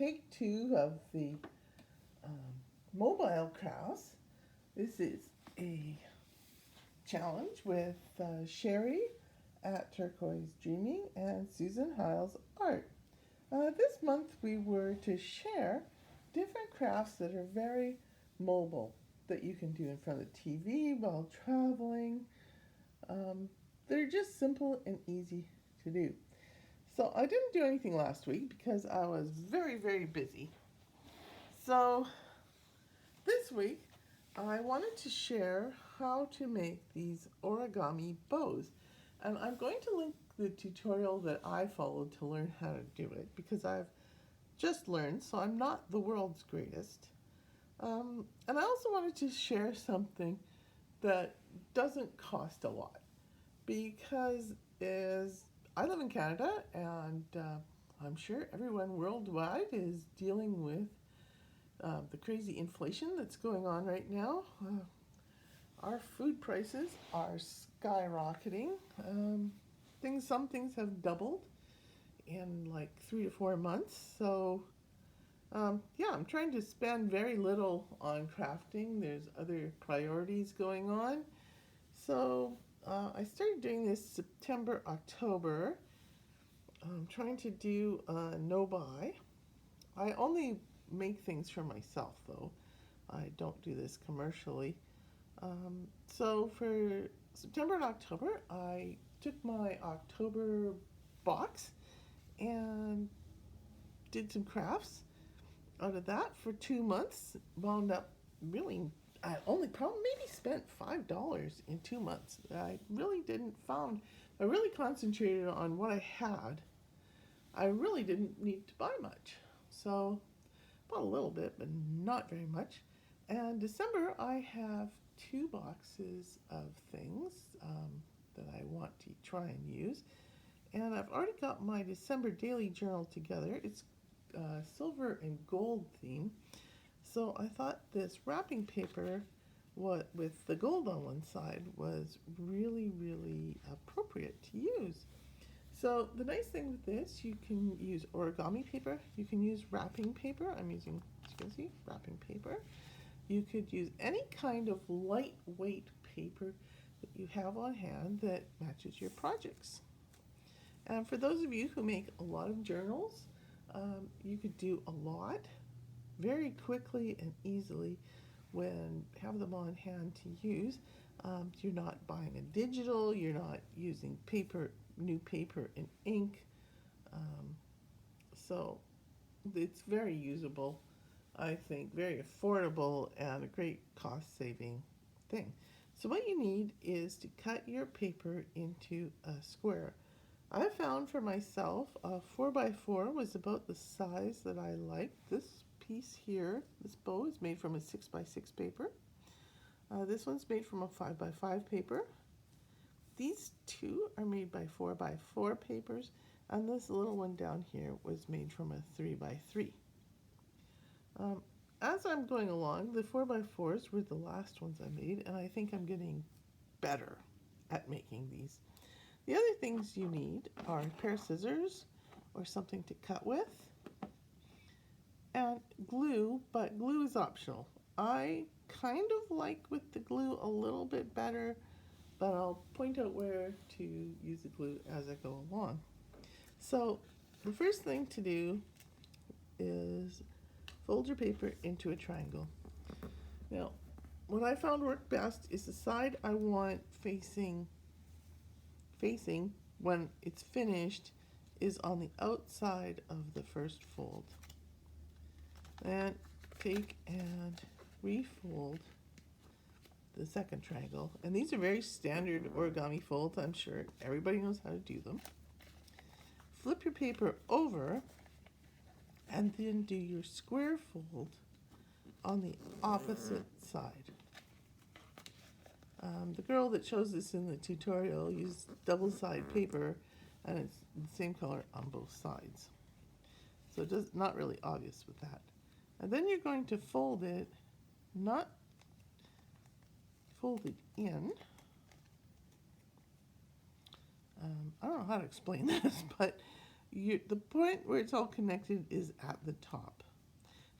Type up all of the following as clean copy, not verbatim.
take two of the um, mobile crafts. This is a challenge with Sherry at Turquoise Dreaming and Susan Hiles Art. This month we were to share different crafts that are very mobile that you can do in front of the TV while traveling. Um, they're just simple and easy to do. So I didn't do anything last week because I was very, very busy. So this week I wanted to share how to make these origami bows. And I'm going to link the tutorial that I followed to learn how to do it because I've just learned, so I'm not the world's greatest. And I also wanted to share something that doesn't cost a lot because is I live in Canada and I'm sure everyone worldwide is dealing with the crazy inflation that's going on right now. Our food prices are skyrocketing. Some things have doubled in like 3 to 4 months. So yeah, I'm trying to spend very little on crafting. There's other priorities going on. So I started doing this September, October. I'm trying to do no buy. I only make things for myself though. I don't do this commercially. So for September and October, I took my October box and did some crafts out of that for 2 months. Wound up really, I only probably maybe spent $5 in 2 months. I really didn't found, I really concentrated on what I had. I really didn't need to buy much. So bought a little bit, but not very much. And December, I have 2 boxes of things that I want to try and use. And I've already got my December daily journal together. It's silver and gold theme. So I thought this wrapping paper with the gold on one side was really, really appropriate to use. So the nice thing with this, you can use origami paper, you can use wrapping paper. I'm using, as you can see, wrapping paper. You could use any kind of lightweight paper that you have on hand that matches your projects. And for those of you who make a lot of journals, you could do a lot very quickly and easily when have them on hand to use. You're not buying a digital, you're not using paper, new paper and ink. So it's very usable, I think, very affordable and a great cost saving thing. So what you need is to cut your paper into a square. I found for myself a 4x4 was about the size that I liked. This piece here, this bow is made from a 6x6 paper. This one's made from a 5x5 paper. These two are made by 4x4 papers, and this little one down here was made from a 3x3. As I'm going along, the 4x4s were the last ones I made, and I think I'm getting better at making these. The other things you need are a pair of scissors or something to cut with, and glue, but glue is optional. I kind of like with the glue a little bit better, but I'll point out where to use the glue as I go along. So the first thing to do is fold your paper into a triangle. Now, what I found worked best is the side I want facing when it's finished is on the outside of the first fold. Then take and refold the second triangle. And these are very standard origami folds. I'm sure everybody knows how to do them. Flip your paper over and then do your square fold on the opposite side. The girl that shows this in the tutorial used double-sided paper, and it's the same color on both sides. So it's not really obvious with that. And then you're going to fold it, not fold it in. I don't know how to explain this, but the point where it's all connected is at the top.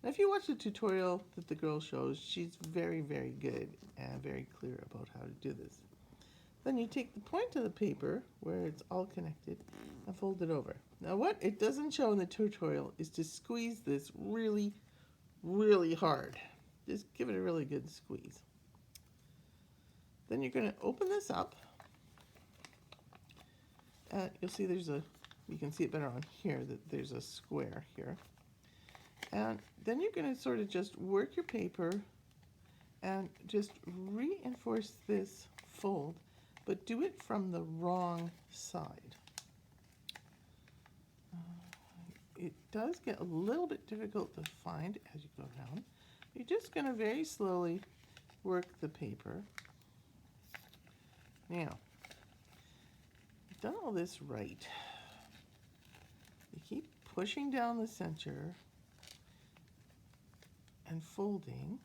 Now, if you watch the tutorial that the girl shows, she's very, very good and very clear about how to do this. Then you take the point of the paper where it's all connected and fold it over. Now, what it doesn't show in the tutorial is to squeeze this really, really hard. Just give it a really good squeeze. Then you're going to open this up. You'll see you can see it better on here, that there's a square here. And then you're going to sort of just work your paper and just reinforce this fold, but do it from the wrong side. It does get a little bit difficult to find as you go around. You're just going to very slowly work the paper. Now, you've done all this right. You keep pushing down the center and folding.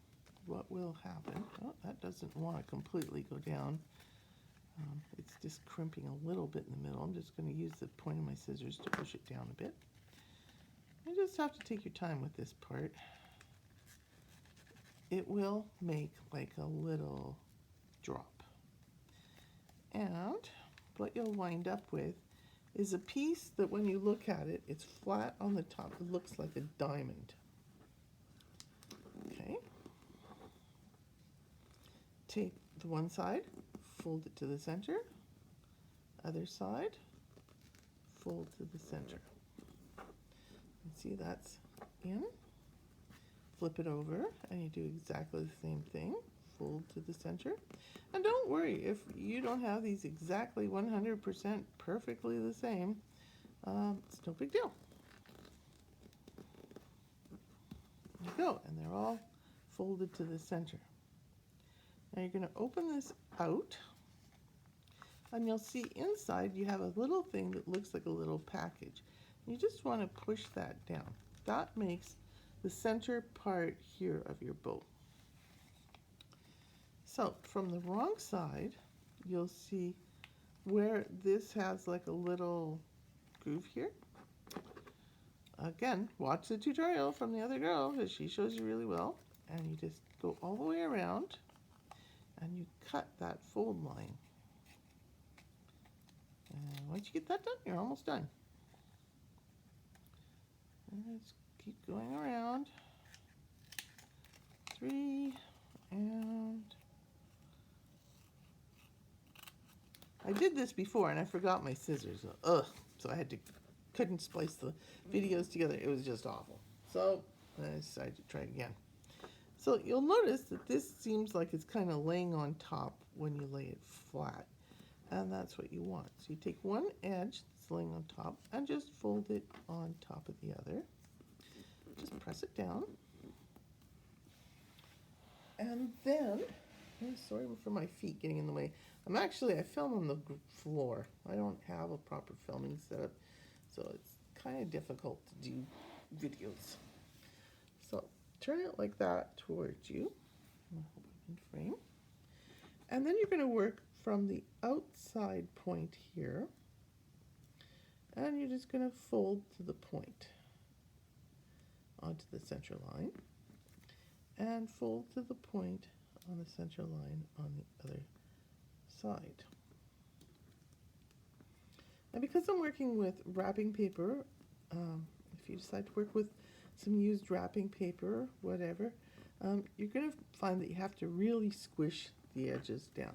What will happen? Oh, that doesn't want to completely go down. It's just crimping a little bit in the middle. I'm just going to use the point of my scissors to push it down a bit. You just have to take your time with this part. It will make like a little drop. And what you'll wind up with is a piece that when you look at it, it's flat on the top. It looks like a diamond. Okay. Take the one side, fold it to the center. Other side, fold to the center. And see, that's in. Flip it over, and you do exactly the same thing. Fold to the center. And don't worry if you don't have these exactly 100% perfectly the same. It's no big deal. There you go, and they're all folded to the center. Now you're going to open this out, and you'll see inside you have a little thing that looks like a little package. You just want to push that down. That makes the center part here of your bow. So from the wrong side, you'll see where this has like a little groove here. Again, watch the tutorial from the other girl because she shows you really well. And you just go all the way around and you cut that fold line. And once you get that done, you're almost done. And let's keep going around. 3 and I did this before and I forgot my scissors. So I couldn't splice the videos together. It was just awful. So I decided to try again. So you'll notice that this seems like it's kind of laying on top when you lay it flat. And that's what you want. So you take one edge that's laying on top and just fold it on top of the other. Just press it down. And then, sorry for my feet getting in the way. I film on the floor. I don't have a proper filming setup, so it's kind of difficult to do videos. So turn it like that towards you. I hope I can frame. And then you're going to work from the outside point here, and you're just going to fold to the point onto the center line, and fold to the point on the center line on the other side. And because I'm working with wrapping paper, if you decide to work with some used wrapping paper, whatever, you're going to find that you have to really squish the edges down.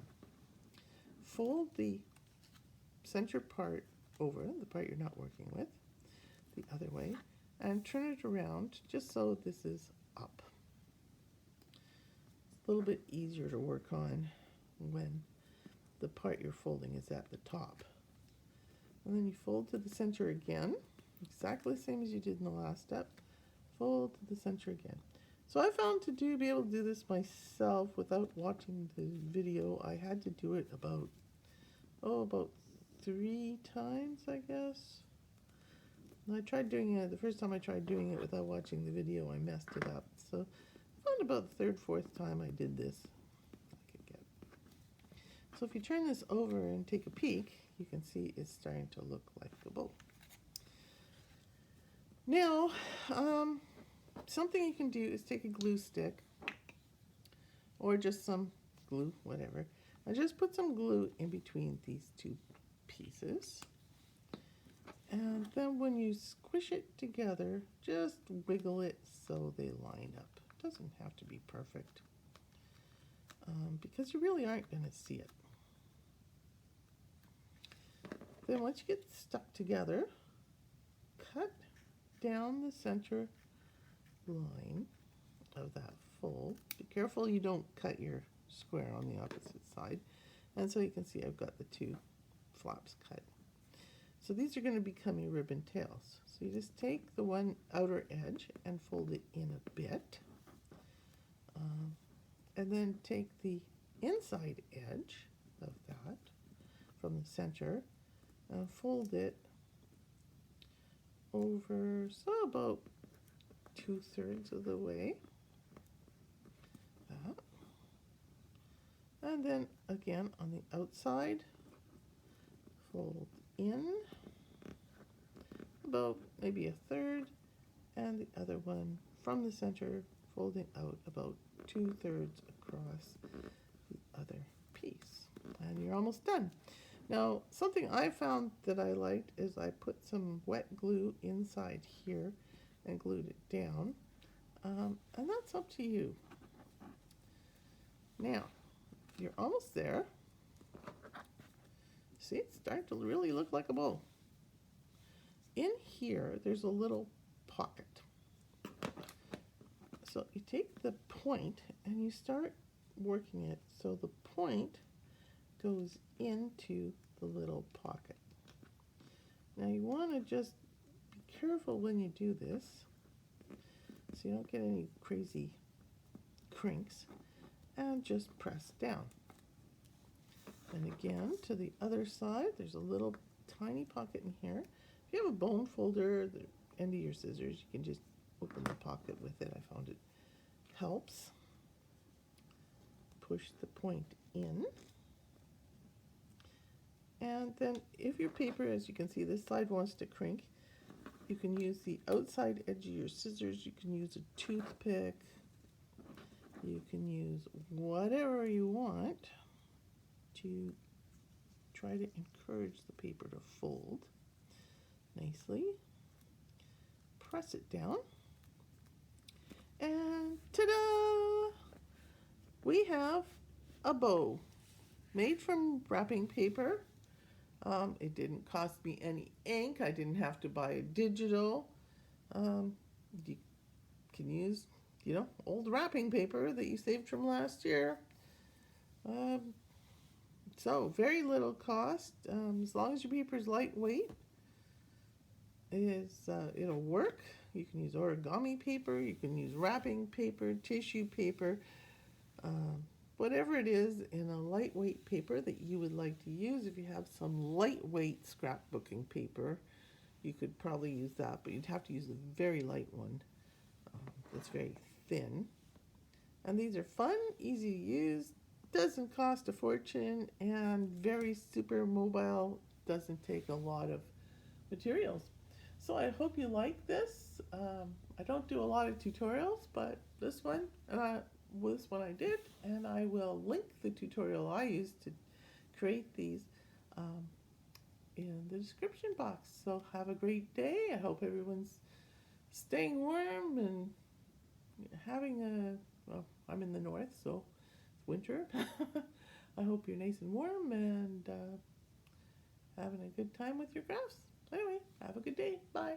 Fold the center part over, the part you're not working with, the other way, and turn it around just so this is up. It's a little bit easier to work on when the part you're folding is at the top. And then you fold to the center again, exactly the same as you did in the last step. Fold to the center again. So I found to be able to do this myself without watching the video, I had to do it about 3 times, I guess. And I tried doing it, the first time I tried doing it without watching the video, I messed it up. So I found about the 3rd, 4th time I did this, I could get. So if you turn this over and take a peek, you can see it's starting to look like a bow. Now, something you can do is take a glue stick or just some glue, whatever. I just put some glue in between these two pieces. And then when you squish it together, just wiggle it so they line up. It doesn't have to be perfect because you really aren't going to see it. Then once you get stuck together, cut down the center line of that fold. Be careful you don't cut your square on the opposite side. And so you can see I've got the two flaps cut. So these are going to become your ribbon tails. So you just take the one outer edge and fold it in a bit. And then take the inside edge of that from the center and fold it over, so about 2/3 of the way. That. And then again on the outside, fold in about maybe 1/3, and the other one from the center, folding out about 2/3 across the other piece. And you're almost done. Now, something I found that I liked is I put some wet glue inside here and glued it down. And that's up to you. Now, you're almost there. See, it's starting to really look like a bow. In here, there's a little pocket. So you take the point and you start working it so the point goes into the little pocket. Now you want to just be careful when you do this so you don't get any crazy crinks, and just press down. And again, to the other side, there's a little tiny pocket in here. If you have a bone folder, the end of your scissors, you can just open the pocket with it. I found it helps. Push the point in. And then if your paper, as you can see, this side wants to crink, you can use the outside edge of your scissors. You can use a toothpick. You can use whatever you want to try to encourage the paper to fold nicely. Press it down. And ta-da! We have a bow made from wrapping paper. It didn't cost me any ink. I didn't have to buy a digital. You can use, old wrapping paper that you saved from last year. So very little cost. As long as your paper is lightweight, it'll work. You can use origami paper. You can use wrapping paper, tissue paper. Whatever it is in a lightweight paper that you would like to use. If you have some lightweight scrapbooking paper, you could probably use that, but you'd have to use a very light one that's very thin. And these are fun, easy to use, doesn't cost a fortune, and very super mobile, doesn't take a lot of materials. So I hope you like this. I don't do a lot of tutorials, but this one I did, and I will link the tutorial I used to create these in the description box. So have a great day. I hope everyone's staying warm and well, I'm in the north, so it's winter. I hope you're nice and warm and having a good time with your crafts. Anyway, have a good day. Bye.